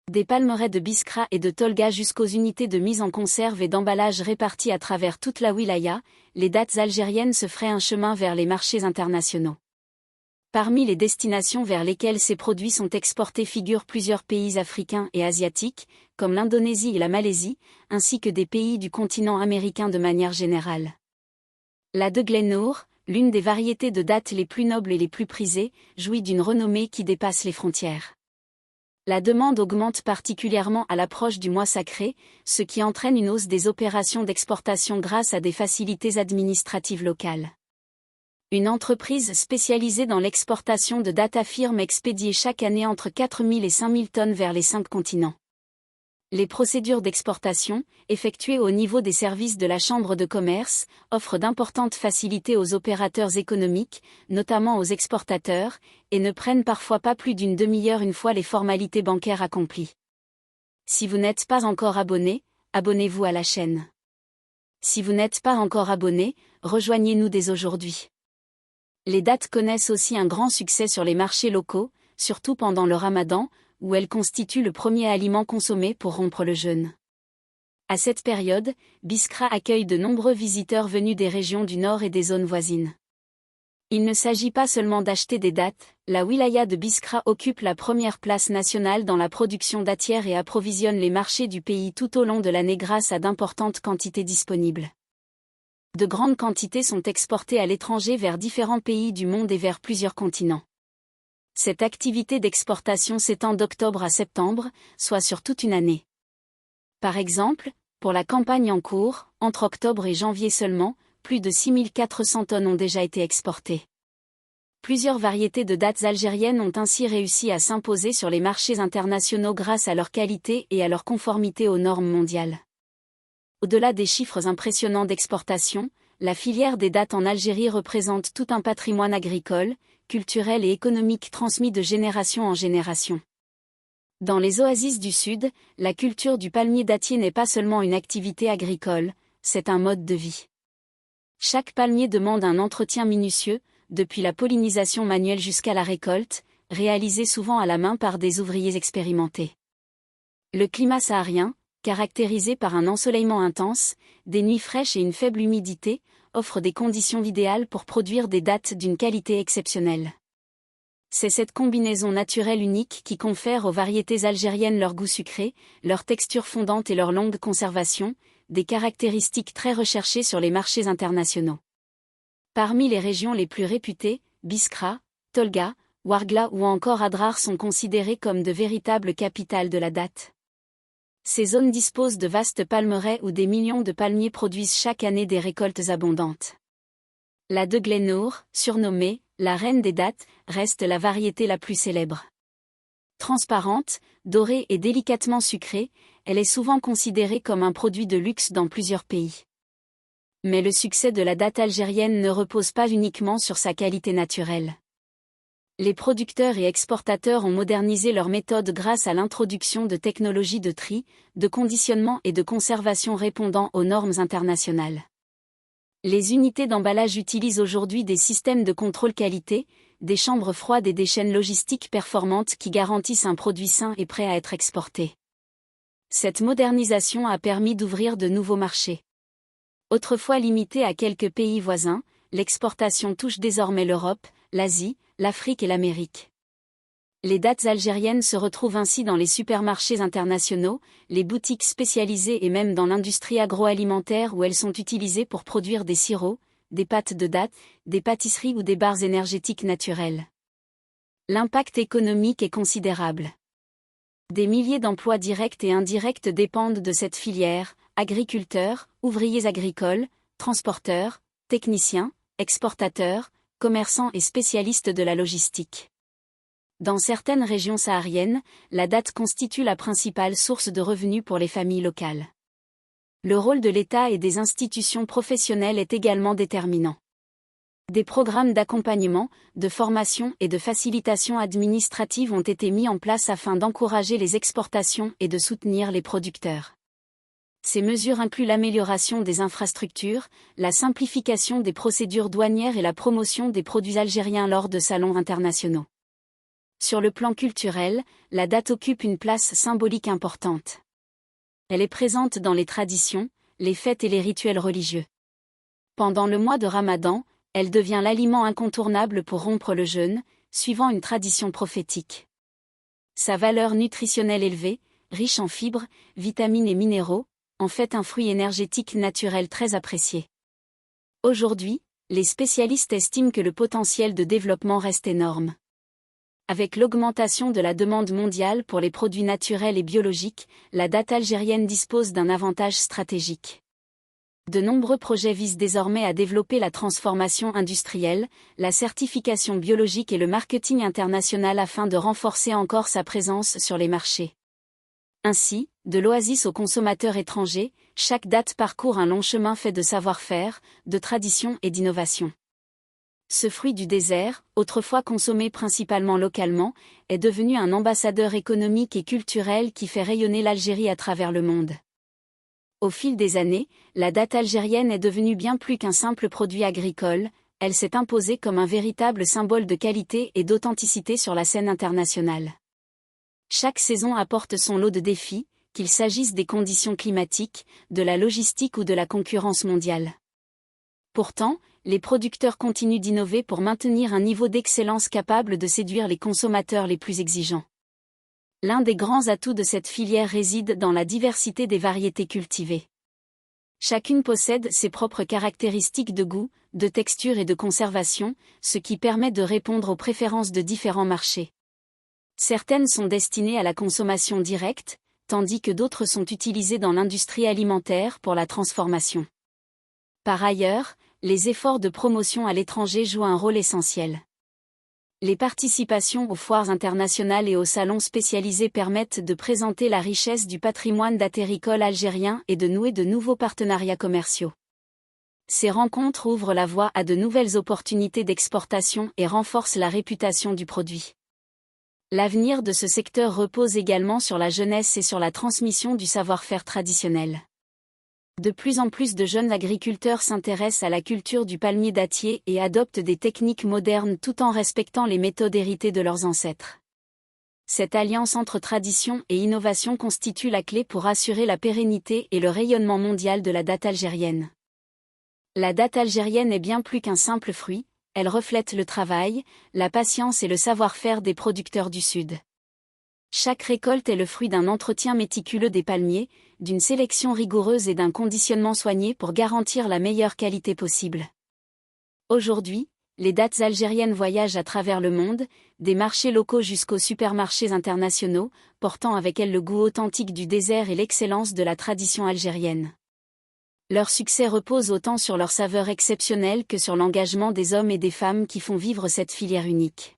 Des palmeraies de Biskra et de Tolga jusqu'aux unités de mise en conserve et d'emballage réparties à travers toute la wilaya, les dattes algériennes se feraient un chemin vers les marchés internationaux. Parmi les destinations vers lesquelles ces produits sont exportés figurent plusieurs pays africains et asiatiques, comme l'Indonésie et la Malaisie, ainsi que des pays du continent américain de manière générale. La de Glennour, l'une des variétés de dattes les plus nobles et les plus prisées, jouit d'une renommée qui dépasse les frontières. La demande augmente particulièrement à l'approche du mois sacré, ce qui entraîne une hausse des opérations d'exportation grâce à des facilités administratives locales. Une entreprise spécialisée dans l'exportation de dattes affirme expédier chaque année entre 4 000 et 5 000 tonnes vers les 5 continents. Les procédures d'exportation, effectuées au niveau des services de la Chambre de commerce, offrent d'importantes facilités aux opérateurs économiques, notamment aux exportateurs, et ne prennent parfois pas plus d'une demi-heure une fois les formalités bancaires accomplies. Si vous n'êtes pas encore abonné, abonnez-vous à la chaîne. Si vous n'êtes pas encore abonné, rejoignez-nous dès aujourd'hui. Les dattes connaissent aussi un grand succès sur les marchés locaux, surtout pendant le Ramadan, où elles constituent le premier aliment consommé pour rompre le jeûne. À cette période, Biskra accueille de nombreux visiteurs venus des régions du nord et des zones voisines. Il ne s'agit pas seulement d'acheter des dattes, la wilaya de Biskra occupe la première place nationale dans la production dattière et approvisionne les marchés du pays tout au long de l'année grâce à d'importantes quantités disponibles. De grandes quantités sont exportées à l'étranger vers différents pays du monde et vers plusieurs continents. Cette activité d'exportation s'étend d'octobre à septembre, soit sur toute une année. Par exemple, pour la campagne en cours, entre octobre et janvier seulement, plus de 6 400 tonnes ont déjà été exportées. Plusieurs variétés de dattes algériennes ont ainsi réussi à s'imposer sur les marchés internationaux grâce à leur qualité et à leur conformité aux normes mondiales. Au-delà des chiffres impressionnants d'exportation, la filière des dattes en Algérie représente tout un patrimoine agricole, culturel et économique transmis de génération en génération. Dans les oasis du Sud, la culture du palmier dattier n'est pas seulement une activité agricole, c'est un mode de vie. Chaque palmier demande un entretien minutieux, depuis la pollinisation manuelle jusqu'à la récolte, réalisée souvent à la main par des ouvriers expérimentés. Le climat saharien, caractérisé par un ensoleillement intense, des nuits fraîches et une faible humidité, offre des conditions idéales pour produire des dattes d'une qualité exceptionnelle. C'est cette combinaison naturelle unique qui confère aux variétés algériennes leur goût sucré, leur texture fondante et leur longue conservation, des caractéristiques très recherchées sur les marchés internationaux. Parmi les régions les plus réputées, Biskra, Tolga, Ouargla ou encore Adrar sont considérées comme de véritables capitales de la datte. Ces zones disposent de vastes palmeraies où des millions de palmiers produisent chaque année des récoltes abondantes. La de Glennour, surnommée « la reine des dattes », reste la variété la plus célèbre. Transparente, dorée et délicatement sucrée, elle est souvent considérée comme un produit de luxe dans plusieurs pays. Mais le succès de la datte algérienne ne repose pas uniquement sur sa qualité naturelle. Les producteurs et exportateurs ont modernisé leurs méthodes grâce à l'introduction de technologies de tri, de conditionnement et de conservation répondant aux normes internationales. Les unités d'emballage utilisent aujourd'hui des systèmes de contrôle qualité, des chambres froides et des chaînes logistiques performantes qui garantissent un produit sain et prêt à être exporté. Cette modernisation a permis d'ouvrir de nouveaux marchés. Autrefois limitée à quelques pays voisins, l'exportation touche désormais l'Europe, l'Asie, l'Afrique et l'Amérique. Les dattes algériennes se retrouvent ainsi dans les supermarchés internationaux, les boutiques spécialisées et même dans l'industrie agroalimentaire où elles sont utilisées pour produire des sirops, des pâtes de dattes, des pâtisseries ou des barres énergétiques naturelles. L'impact économique est considérable. Des milliers d'emplois directs et indirects dépendent de cette filière, agriculteurs, ouvriers agricoles, transporteurs, techniciens, exportateurs, commerçants et spécialistes de la logistique. Dans certaines régions sahariennes, la datte constitue la principale source de revenus pour les familles locales. Le rôle de l'État et des institutions professionnelles est également déterminant. Des programmes d'accompagnement, de formation et de facilitation administrative ont été mis en place afin d'encourager les exportations et de soutenir les producteurs. Ces mesures incluent l'amélioration des infrastructures, la simplification des procédures douanières et la promotion des produits algériens lors de salons internationaux. Sur le plan culturel, la date occupe une place symbolique importante. Elle est présente dans les traditions, les fêtes et les rituels religieux. Pendant le mois de Ramadan, elle devient l'aliment incontournable pour rompre le jeûne, suivant une tradition prophétique. Sa valeur nutritionnelle élevée, riche en fibres, vitamines et minéraux, en fait un fruit énergétique naturel très apprécié. Aujourd'hui, les spécialistes estiment que le potentiel de développement reste énorme. Avec l'augmentation de la demande mondiale pour les produits naturels et biologiques, la date algérienne dispose d'un avantage stratégique. De nombreux projets visent désormais à développer la transformation industrielle, la certification biologique et le marketing international afin de renforcer encore sa présence sur les marchés. Ainsi, de l'oasis aux consommateurs étrangers, chaque date parcourt un long chemin fait de savoir-faire, de tradition et d'innovation. Ce fruit du désert, autrefois consommé principalement localement, est devenu un ambassadeur économique et culturel qui fait rayonner l'Algérie à travers le monde. Au fil des années, la date algérienne est devenue bien plus qu'un simple produit agricole, elle s'est imposée comme un véritable symbole de qualité et d'authenticité sur la scène internationale. Chaque saison apporte son lot de défis, qu'il s'agisse des conditions climatiques, de la logistique ou de la concurrence mondiale. Pourtant, les producteurs continuent d'innover pour maintenir un niveau d'excellence capable de séduire les consommateurs les plus exigeants. L'un des grands atouts de cette filière réside dans la diversité des variétés cultivées. Chacune possède ses propres caractéristiques de goût, de texture et de conservation, ce qui permet de répondre aux préférences de différents marchés. Certaines sont destinées à la consommation directe, tandis que d'autres sont utilisées dans l'industrie alimentaire pour la transformation. Par ailleurs, les efforts de promotion à l'étranger jouent un rôle essentiel. Les participations aux foires internationales et aux salons spécialisés permettent de présenter la richesse du patrimoine datéricole algérien et de nouer de nouveaux partenariats commerciaux. Ces rencontres ouvrent la voie à de nouvelles opportunités d'exportation et renforcent la réputation du produit. L'avenir de ce secteur repose également sur la jeunesse et sur la transmission du savoir-faire traditionnel. De plus en plus de jeunes agriculteurs s'intéressent à la culture du palmier dattier et adoptent des techniques modernes tout en respectant les méthodes héritées de leurs ancêtres. Cette alliance entre tradition et innovation constitue la clé pour assurer la pérennité et le rayonnement mondial de la date algérienne. La date algérienne est bien plus qu'un simple fruit, elle reflète le travail, la patience et le savoir-faire des producteurs du Sud. Chaque récolte est le fruit d'un entretien méticuleux des palmiers, d'une sélection rigoureuse et d'un conditionnement soigné pour garantir la meilleure qualité possible. Aujourd'hui, les dattes algériennes voyagent à travers le monde, des marchés locaux jusqu'aux supermarchés internationaux, portant avec elles le goût authentique du désert et l'excellence de la tradition algérienne. Leur succès repose autant sur leur saveur exceptionnelle que sur l'engagement des hommes et des femmes qui font vivre cette filière unique.